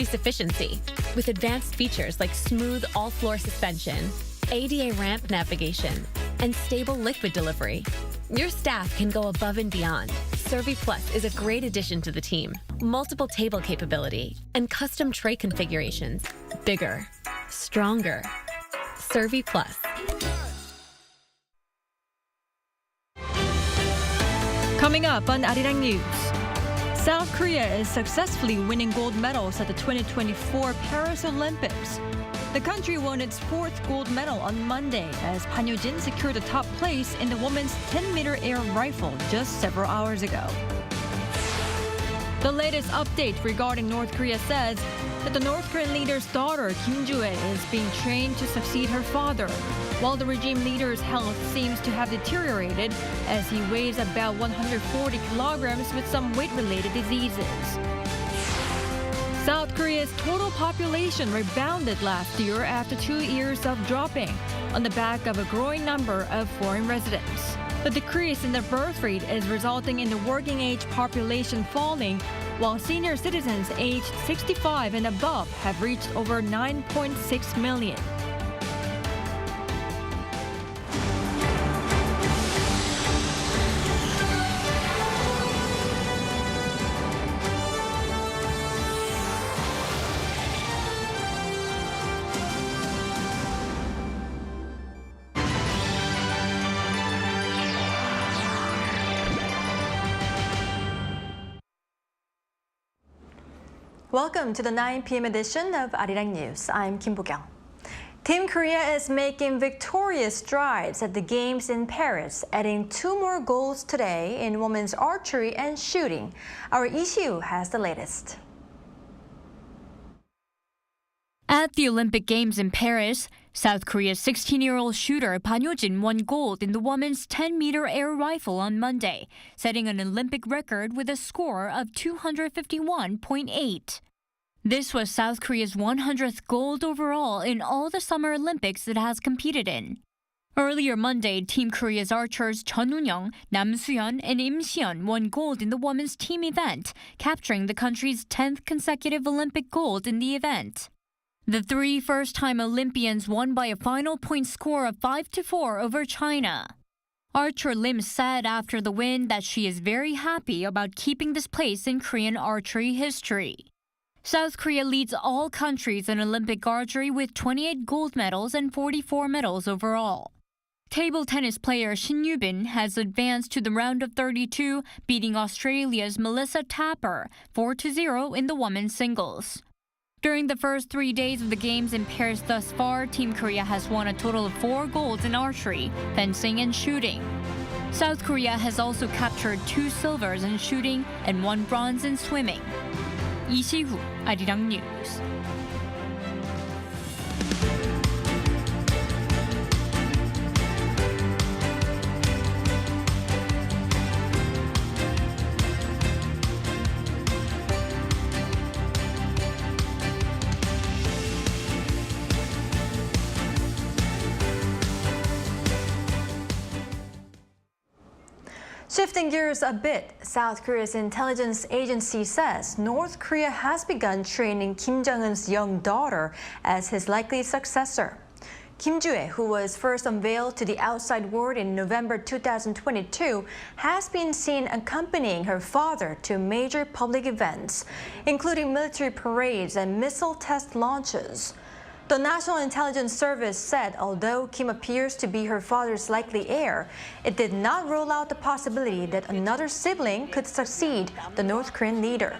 efficiency with advanced features like smooth all-floor suspension, ADA ramp navigation, and stable liquid delivery. Your staff can go above and beyond. Servi Plus is a great addition to the team. Multiple table capability and custom tray configurations. Bigger, stronger. Servi Plus. Coming up on Arirang News. South Korea is successfully winning gold medals at the 2024 Paris Olympics. The country won its fourth gold medal on Monday as Ban Hyo-jin secured the top place in the women's 10-meter air rifle just several hours ago. The latest update regarding North Korea says that the North Korean leader's daughter, Kim Jong-un, is being trained to succeed her father, while the regime leader's health seems to have deteriorated as he weighs about 140 kilograms with some weight-related diseases. South Korea's total population rebounded last year after 2 years of dropping on the back of a growing number of foreign residents. The decrease in the birth rate is resulting in the working age population falling, while senior citizens aged 65 and above have reached over 9.6 million. Welcome to the 9 p.m. edition of Arirang News. I'm Kim Bo-kyung. Team Korea is making victorious strides at the Games in Paris, adding 2 more golds today in women's archery and shooting. Our Lee Si-woo has the latest. At the Olympic Games in Paris, South Korea's 16-year-old shooter Ban Hyo-jin won gold in the women's 10-meter air rifle on Monday, setting an Olympic record with a score of 251.8. This was South Korea's 100th gold overall in all the Summer Olympics it has competed in. Earlier Monday, Team Korea's archers Chun Eun-young, Nam Soo-yeon, and Im Si-yeon won gold in the women's team event, capturing the country's 10th consecutive Olympic gold in the event. The 3 first-time Olympians won by a final point score of 5-4 over China. Archer Lim said after the win that she is very happy about keeping this place in Korean archery history. South Korea leads all countries in Olympic archery with 28 gold medals and 44 medals overall. Table tennis player Shin Yu-bin has advanced to the round of 32, beating Australia's Melissa Tapper 4-0 in the women's singles. During the first 3 days of the Games in Paris thus far, Team Korea has won a total of 4 golds in archery, fencing, and shooting. South Korea has also captured 2 silvers in shooting and 1 bronze in swimming. Lee Si-woo, Arirang News. Shifting gears a bit, South Korea's intelligence agency says North Korea has begun training Kim Jong-un's young daughter as his likely successor. Kim Ju-ae, who was first unveiled to the outside world in November 2022, has been seen accompanying her father to major public events, including military parades and missile test launches. The National Intelligence Service said although Kim appears to be her father's likely heir, it did not rule out the possibility that another sibling could succeed the North Korean leader.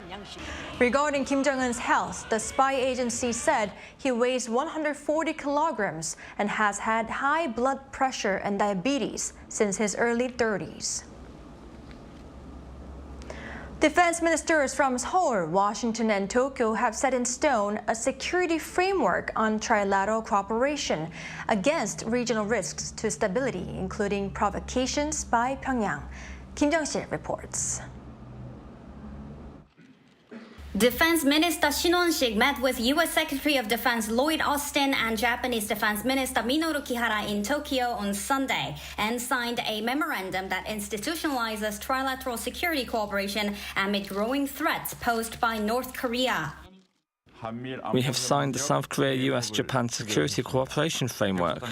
Regarding Kim Jong-un's health, the spy agency said he weighs 140 kilograms and has had high blood pressure and diabetes since his early 30s. Defense ministers from Seoul, Washington, and Tokyo have set in stone a security framework on trilateral cooperation against regional risks to stability, including provocations by Pyongyang. Kim Jong-sil reports. Defense Minister Shin Won-sik met with U.S. Secretary of Defense Lloyd Austin and Japanese Defense Minister Minoru Kihara in Tokyo on Sunday and signed a memorandum that institutionalizes trilateral security cooperation amid growing threats posed by North Korea. We have signed the South Korea-US-Japan Security Cooperation Framework.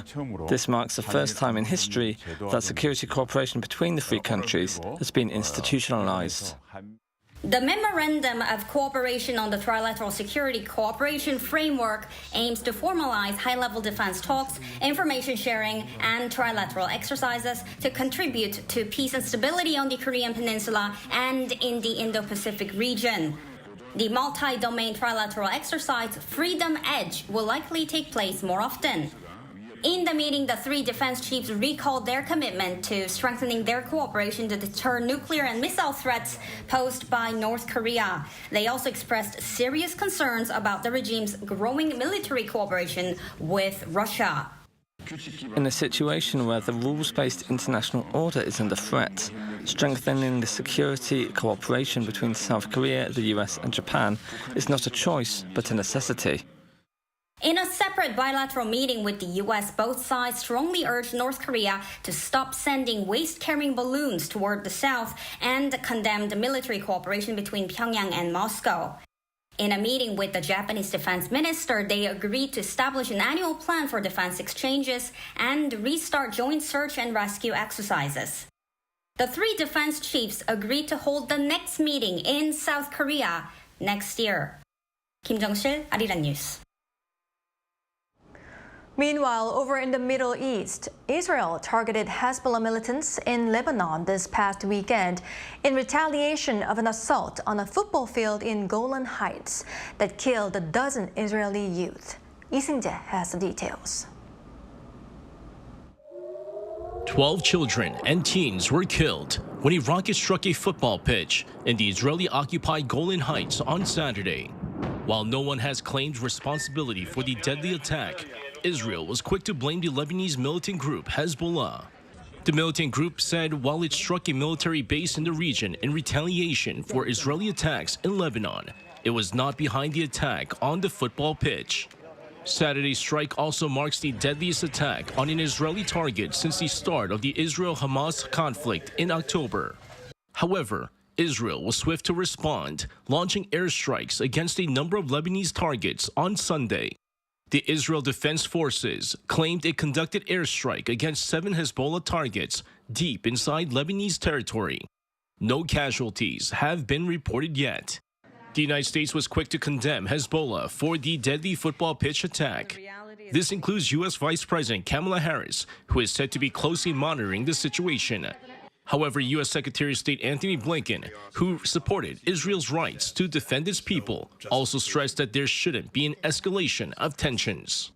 This marks the first time in history that security cooperation between the three countries has been institutionalized. The Memorandum of Cooperation on the Trilateral Security Cooperation Framework aims to formalize high-level defense talks, information sharing, and trilateral exercises to contribute to peace and stability on the Korean Peninsula and in the Indo-Pacific region. The multi-domain trilateral exercise, Freedom Edge, will likely take place more often. In the meeting, the three defense chiefs recalled their commitment to strengthening their cooperation to deter nuclear and missile threats posed by North Korea. They also expressed serious concerns about the regime's growing military cooperation with Russia. In a situation where the rules-based international order is under threat, strengthening the security cooperation between South Korea, the US and Japan is not a choice, but a necessity. In a separate bilateral meeting with the U.S., both sides strongly urged North Korea to stop sending waste-carrying balloons toward the south and condemned military cooperation between Pyongyang and Moscow. In a meeting with the Japanese defense minister, they agreed to establish an annual plan for defense exchanges and restart joint search and rescue exercises. The three defense chiefs agreed to hold the next meeting in South Korea next year. Kimjuns, Arirang News. Meanwhile, over in the Middle East, Israel targeted Hezbollah militants in Lebanon this past weekend in retaliation of an assault on a football field in Golan Heights that killed a dozen Israeli youth. Lee Seung-jae has the details. 12 children and teens were killed when a rocket struck a football pitch in the Israeli-occupied Golan Heights on Saturday. While no one has claimed responsibility for the deadly attack, Israel was quick to blame the Lebanese militant group Hezbollah. The militant group said while it struck a military base in the region in retaliation for Israeli attacks in Lebanon, it was not behind the attack on the football pitch. Saturday's strike also marks the deadliest attack on an Israeli target since the start of the Israel-Hamas conflict in October. However, Israel was swift to respond, launching airstrikes against a number of Lebanese targets on Sunday. The Israel Defense Forces claimed it conducted airstrike against 7 Hezbollah targets deep inside Lebanese territory. No casualties have been reported yet. The United States was quick to condemn Hezbollah for the deadly football pitch attack. This includes U.S. Vice President Kamala Harris, who is said to be closely monitoring the situation. However, U.S. Secretary of State Antony Blinken, who supported Israel's rights to defend its people, also stressed that there shouldn't be an escalation of tensions.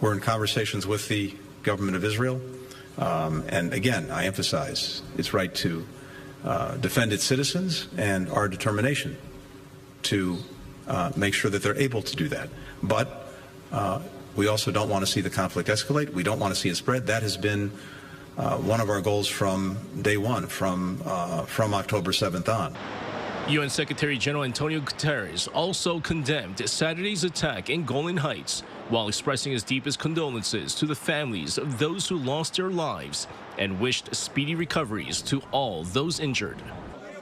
We're in conversations with the government of Israel, and again, I emphasize its right to defend its citizens and our determination to make sure that they're able to do that. But we also don't want to see the conflict escalate. We don't want to see it spread. That has been one of our goals from day one, from October 7th on. UN Secretary General Antonio Guterres also condemned Saturday's attack in Golan Heights, while expressing his deepest condolences to the families of those who lost their lives and wished speedy recoveries to all those injured.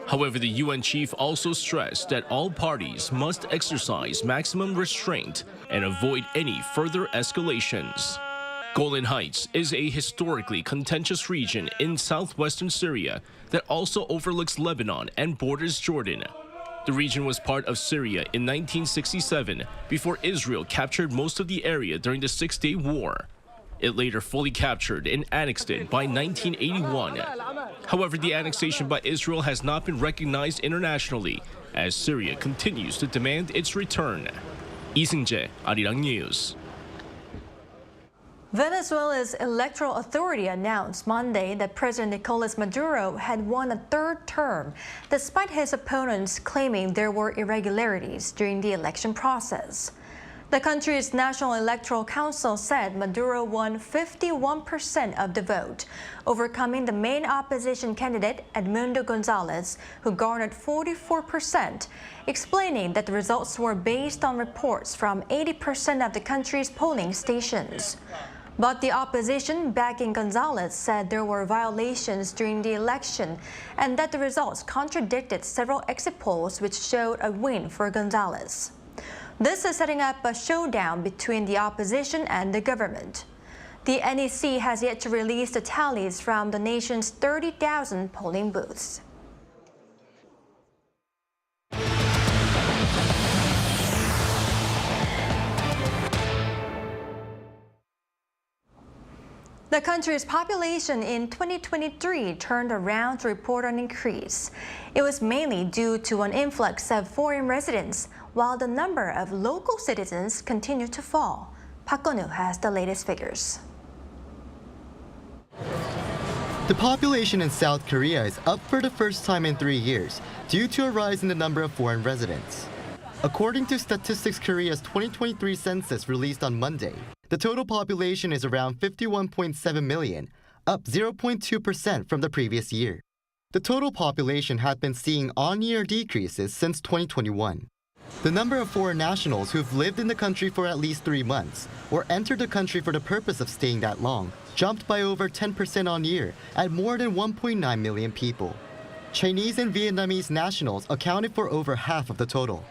However, the UN chief also stressed that all parties must exercise maximum restraint and avoid any further escalations. Golan Heights is a historically contentious region in southwestern Syria that also overlooks Lebanon and borders Jordan. The region was part of Syria in 1967 before Israel captured most of the area during the Six-Day War. It later fully captured and annexed it by 1981. However, the annexation by Israel has not been recognized internationally as Syria continues to demand its return. Lee Seung-jae, Arirang News. Venezuela's electoral authority announced Monday that President Nicolás Maduro had won a third term, despite his opponents claiming there were irregularities during the election process. The country's National Electoral Council said Maduro won 51% of the vote, overcoming the main opposition candidate Edmundo Gonzalez, who garnered 44%, explaining that the results were based on reports from 80% of the country's polling stations. But the opposition backing Gonzalez said there were violations during the election and that the results contradicted several exit polls which showed a win for Gonzalez. This is setting up a showdown between the opposition and the government. The NEC has yet to release the tallies from the nation's 30,000 polling booths. The country's population in 2023 turned around to report an increase. It was mainly due to an influx of foreign residents, while the number of local citizens continued to fall. Park Gun-woo has the latest figures. The population in South Korea is up for the first time in 3 years due to a rise in the number of foreign residents. According to Statistics Korea's 2023 census released on Monday, the total population is around 51.7 million, up 0.2% from the previous year. The total population had been seeing on-year decreases since 2021. The number of foreign nationals who've lived in the country for at least 3 months or entered the country for the purpose of staying that long jumped by over 10% on year at more than 1.9 million people. Chinese and Vietnamese nationals accounted for over half of the total.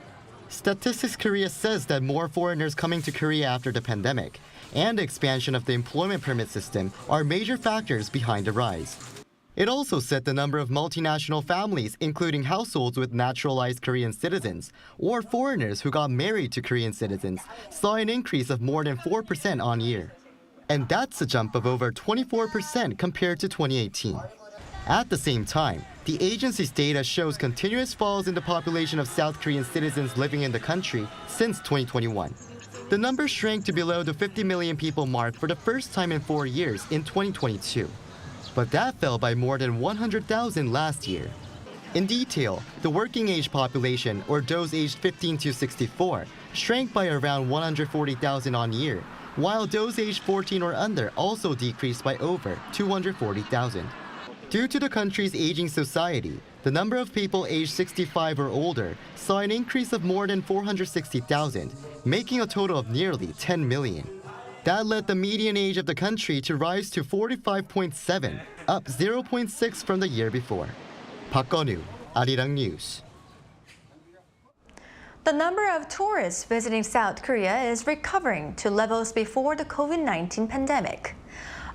Statistics Korea says that more foreigners coming to Korea after the pandemic and the expansion of the employment permit system are major factors behind the rise. It also said the number of multinational families, including households with naturalized Korean citizens or foreigners who got married to Korean citizens, saw an increase of more than 4% on year. And that's a jump of over 24% compared to 2018. At the same time, the agency's data shows continuous falls in the population of South Korean citizens living in the country since 2021. The number shrank to below the 50 million people mark for the first time in 4 years in 2022. But that fell by more than 100,000 last year. In detail, the working age population, or those aged 15 to 64, shrank by around 140,000 on year, while those aged 14 or under also decreased by over 240,000. Due to the country's aging society, the number of people aged 65 or older saw an increase of more than 460,000, making a total of nearly 10 million. That led the median age of the country to rise to 45.7, up 0.6 from the year before. Park Gun-woo, Arirang News. The number of tourists visiting South Korea is recovering to levels before the COVID-19 pandemic.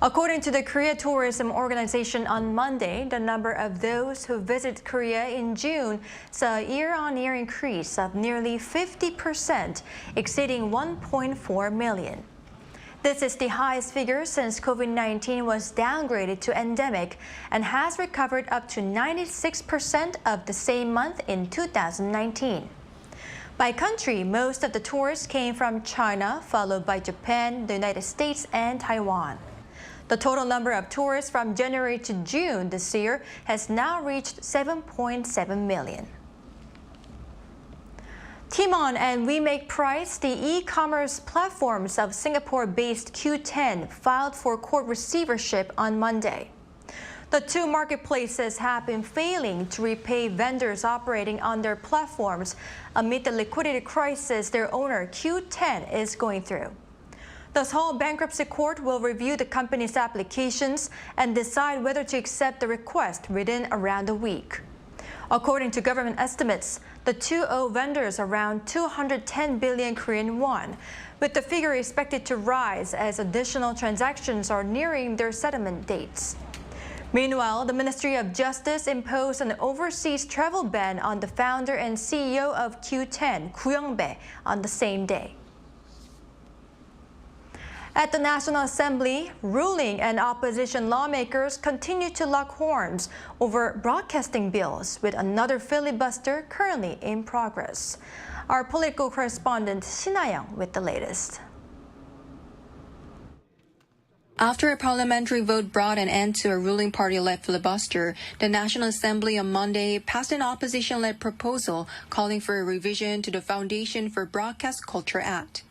According to the Korea Tourism Organization on Monday, the number of those who visit Korea in June saw a year-on-year increase of nearly 50%, exceeding 1.4 million. This is the highest figure since COVID-19 was downgraded to endemic and has recovered up to 96% of the same month in 2019. By country, most of the tourists came from China, followed by Japan, the United States, and Taiwan. The total number of tourists from January to June this year has now reached 7.7 million. TMON and WeMakePrice, the e-commerce platforms of Singapore-based Q10, filed for court receivership on Monday. The two marketplaces have been failing to repay vendors operating on their platforms amid the liquidity crisis their owner, Q10, is going through. The Seoul Bankruptcy Court will review the company's applications and decide whether to accept the request within around a week. According to government estimates, the two owe vendors around 210 billion Korean won, with the figure expected to rise as additional transactions are nearing their settlement dates. Meanwhile, the Ministry of Justice imposed an overseas travel ban on the founder and CEO of Q10, Gu Young-bae, on the same day. At the National Assembly, ruling and opposition lawmakers continue to lock horns over broadcasting bills, with another filibuster currently in progress. Our political correspondent Shin Ha-young with the latest. After a parliamentary vote brought an end to a ruling party-led filibuster, the National Assembly on Monday passed an opposition-led proposal calling for a revision to the Foundation for Broadcast Culture Act.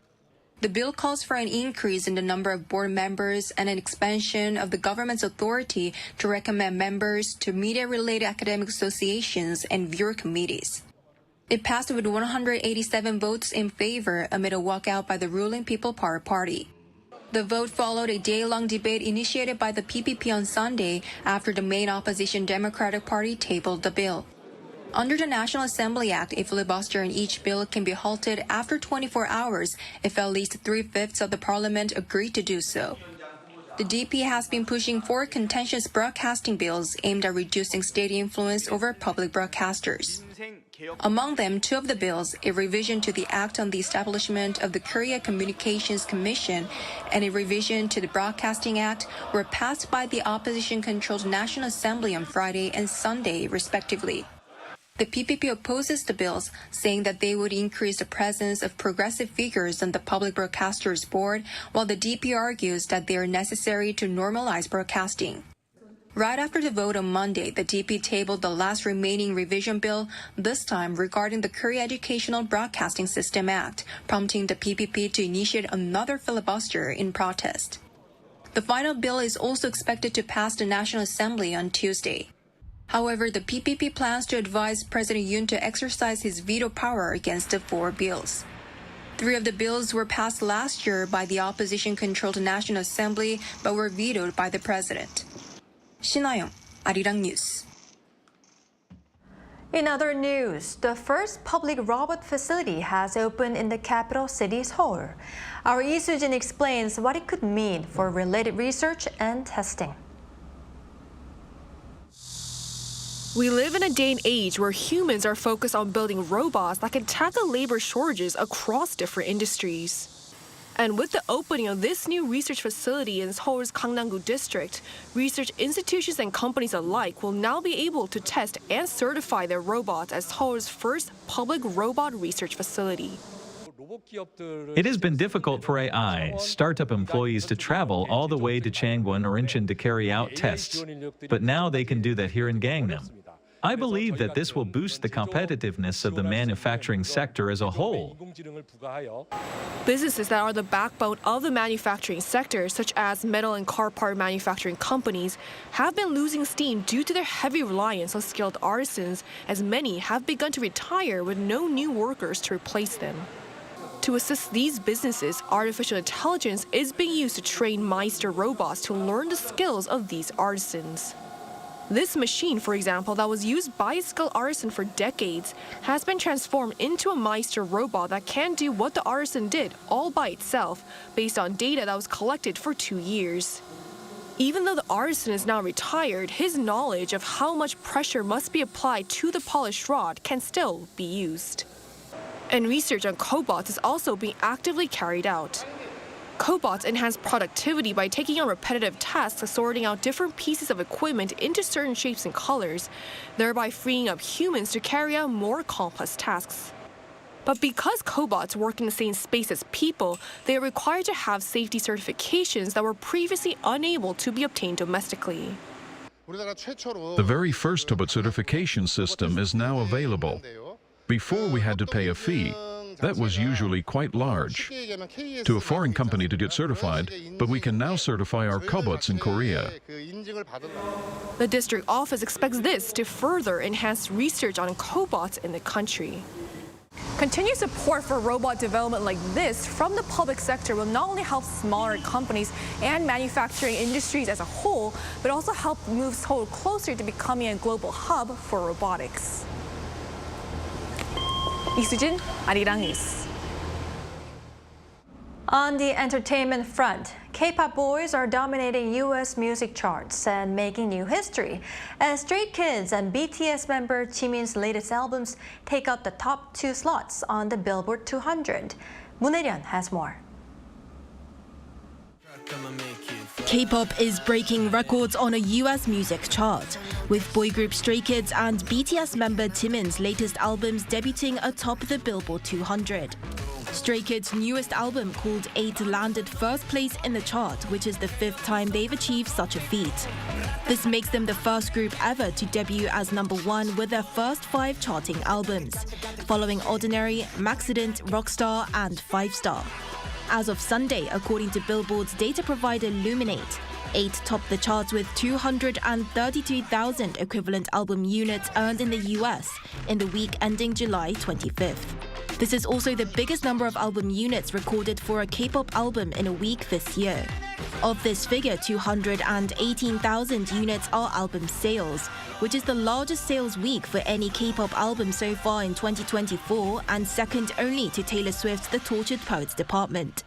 The bill calls for an increase in the number of board members and an expansion of the government's authority to recommend members to media-related academic associations and viewer committees. It passed with 187 votes in favor amid a walkout by the ruling People Power Party. The vote followed a day-long debate initiated by the PPP on Sunday after the main opposition Democratic Party tabled the bill. Under the National Assembly Act, a filibuster in each bill can be halted after 24 hours if at least 3/5 of the parliament agree to do so. The DP has been pushing for contentious broadcasting bills aimed at reducing state influence over public broadcasters. Among them, two of the bills, a revision to the Act on the Establishment of the Korea Communications Commission and a revision to the Broadcasting Act, were passed by the opposition-controlled National Assembly on Friday and Sunday, respectively. The PPP opposes the bills, saying that they would increase the presence of progressive figures on the Public Broadcasters Board, while the DP argues that they are necessary to normalize broadcasting. Right after the vote on Monday, the DP tabled the last remaining revision bill, this time regarding the Korea Educational Broadcasting System Act, prompting the PPP to initiate another filibuster in protest. The final bill is also expected to pass the National Assembly on Tuesday. However, the PPP plans to advise President Yoon to exercise his veto power against the four bills. 3 of the bills were passed last year by the opposition-controlled National Assembly, but were vetoed by the president. 신하영, Arirang News. In other news, the first public robot facility has opened in the capital city, Seoul. Our Lee Soo-jin explains what it could mean for related research and testing. We live in a day and age where humans are focused on building robots that can tackle labor shortages across different industries. And with the opening of this new research facility in Seoul's Gangnam-gu district, research institutions and companies alike will now be able to test and certify their robots as Seoul's first public robot research facility. It has been difficult for AI startup employees to travel all the way to Changwon or Incheon to carry out tests, but now they can do that here in Gangnam. I believe that this will boost the competitiveness of the manufacturing sector as a whole. Businesses that are the backbone of the manufacturing sector, such as metal and car part manufacturing companies, have been losing steam due to their heavy reliance on skilled artisans, as many have begun to retire with no new workers to replace them. To assist these businesses, artificial intelligence is being used to train Meister robots to learn the skills of these artisans. This machine, for example, that was used by a skilled artisan for decades, has been transformed into a Meister robot that can do what the artisan did all by itself, based on data that was collected for 2 years. Even though the artisan is now retired, his knowledge of how much pressure must be applied to the polished rod can still be used. And research on Kpop is also being actively carried out. Cobots enhance productivity by taking on repetitive tasks of sorting out different pieces of equipment into certain shapes and colors, thereby freeing up humans to carry out more complex tasks. But because cobots work in the same space as people, they are required to have safety certifications that were previously unable to be obtained domestically. The very first Kpop certification system is now available. Before we had to pay a fee. That was usually quite large to a foreign company to get certified, but we can now certify our cobots in Korea. The district office expects this to further enhance research on cobots in the country. Continued support for robot development like this from the public sector will not only help smaller companies and manufacturing industries as a whole, but also help move Seoul closer to becoming a global hub for robotics. Lee Soo-jin, Arirang News. On the entertainment front, K-pop boys are dominating U.S. music charts and making new history as Stray Kids and BTS member Jimin's latest albums take up the top 2 slots on the Billboard 200. Moon Hae-ryun has more. K-pop is breaking records on a US music chart, with boy group Stray Kids and BTS member Jimin's latest albums debuting atop the Billboard 200. Stray Kids' newest album, called 8, landed first place in the chart, which is the 5th time they've achieved such a feat. This makes them the first group ever to debut as #1 with their first 5 charting albums, following Ordinary, Maxident, Rockstar, and 5 Star. As of Sunday, according to Billboard's data provider Luminate, 8 topped the charts with 232,000 equivalent album units earned in the US in the week ending July 25th. This is also the biggest number of album units recorded for a K-pop album in a week this year. Of this figure, 218,000 units are album sales, which is the largest sales week for any K-pop album so far in 2024 and second only to Taylor Swift's The Tortured Poets Department.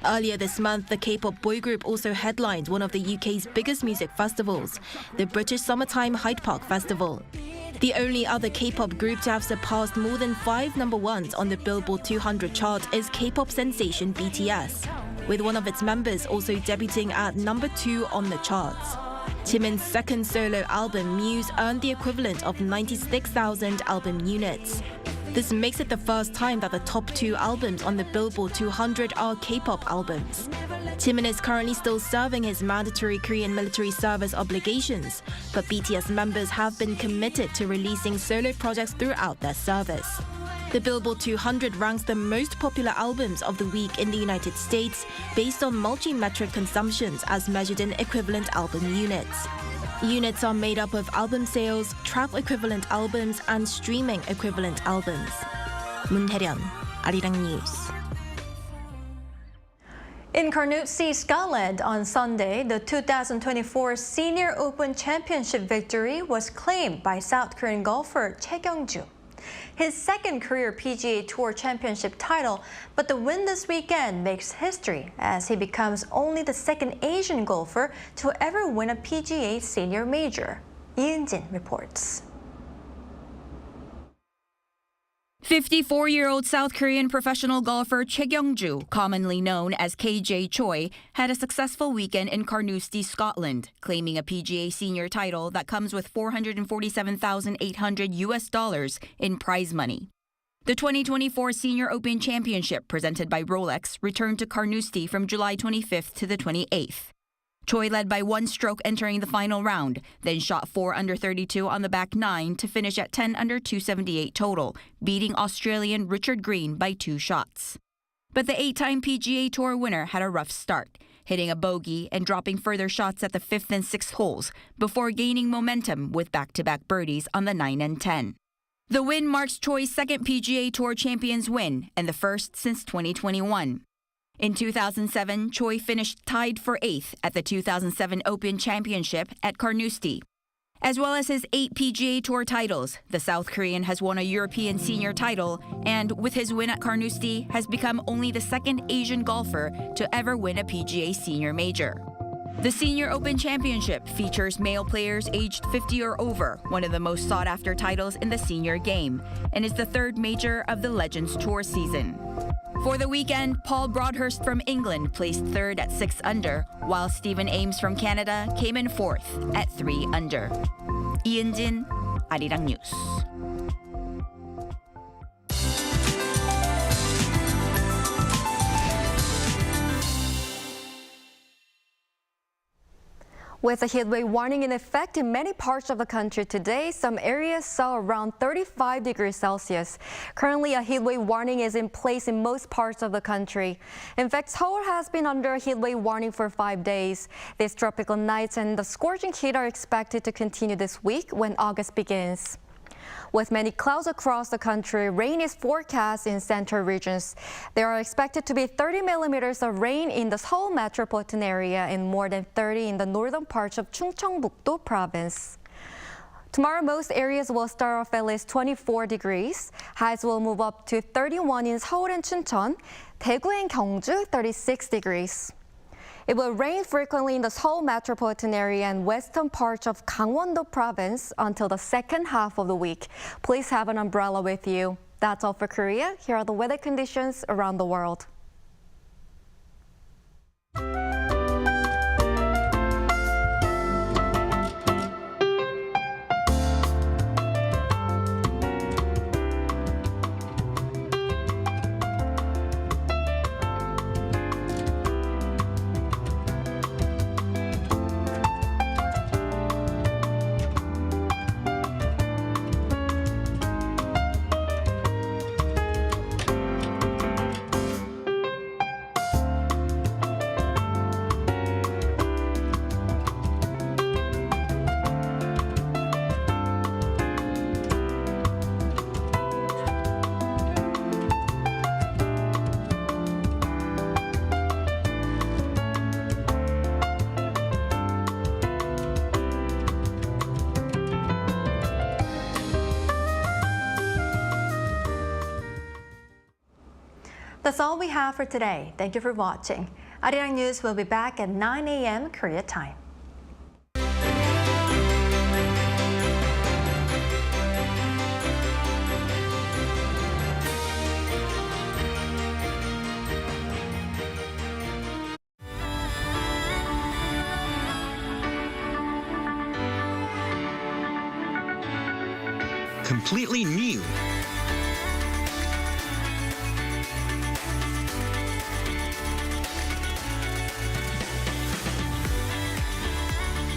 Earlier this month, the K-pop boy group also headlined one of the UK's biggest music festivals, the British Summertime Hyde Park Festival. The only other K-pop group to have surpassed more than 5 number ones on the Billboard 200 chart is K-pop sensation BTS, with one of its members also debuting at number 2 on the charts. TMON's second solo album, Muse, earned the equivalent of 96,000 album units. This makes it the first time that the top 2 albums on the Billboard 200 are K-pop albums. TMON is currently still serving his mandatory Korean military service obligations, but BTS members have been committed to releasing solo projects throughout their service. The Billboard 200 ranks the most popular albums of the week in the United States based on multi-metric consumptions as measured in equivalent album units. Units are made up of album sales, track equivalent albums, and streaming equivalent albums. 문혜련, Arirang News. In Carnoustie, Scotland, on Sunday, the 2024 Senior Open Championship victory was claimed by South Korean golfer Choi Kyung-ju. His second career PGA Tour Championship title, but the win this weekend makes history as he becomes only the second Asian golfer to ever win a PGA Senior Major. Eun-jin reports. 54-year-old South Korean professional golfer Choi Kyung-ju, commonly known as KJ Choi, had a successful weekend in Carnoustie, Scotland, claiming a PGA senior title that comes with $447,800 in prize money. The 2024 Senior Open Championship, presented by Rolex, returned to Carnoustie from July 25th to the 28th. Choi led by 1 stroke entering the final round, then shot 4 under 32 on the back 9 to finish at 10 under 278 total, beating Australian Richard Green by 2 shots. But the 8-time PGA Tour winner had a rough start, hitting a bogey and dropping further shots at the 5th and 6th holes before gaining momentum with back-to-back birdies on the 9 and 10. The win marks Choi's second PGA Tour Champions win and the first since 2021. In 2007, Choi finished tied for 8th at the 2007 Open Championship at Carnoustie. As well as his 8 PGA Tour titles, the South Korean has won a European senior title and, with his win at Carnoustie, has become only the second Asian golfer to ever win a PGA Senior Major. The Senior Open Championship features male players aged 50 or over, one of the most sought-after titles in the senior game, and is the third major of the Legends Tour season. For the weekend, Paul Broadhurst from England placed 3rd at 6 under, while Stephen Ames from Canada came in 4th at 3 under. Eun-jin, Arirang News. With a heatwave warning in effect in many parts of the country today, some areas saw around 35 degrees Celsius. Currently, a heatwave warning is in place in most parts of the country. In fact, Seoul has been under a heatwave warning for 5 days. These tropical nights and the scorching heat are expected to continue this week when August begins. With many clouds across the country, rain is forecast in central regions. There are expected to be 30 millimeters of rain in the Seoul metropolitan area and more than 30 in the northern parts of Chungcheongbuk-do province. Tomorrow, most areas will start off at least 24 degrees. Highs will move up to 31 in Seoul and Chuncheon, Daegu and Gyeongju, 36 degrees. It will rain frequently in the Seoul metropolitan area and western parts of Gangwon-do province until the second half of the week. Please have an umbrella with you. That's all for Korea. Here are the weather conditions around the world. That's all we have for today. Thank you for watching. Arirang News will be back at 9 a.m. Korea time. Completely new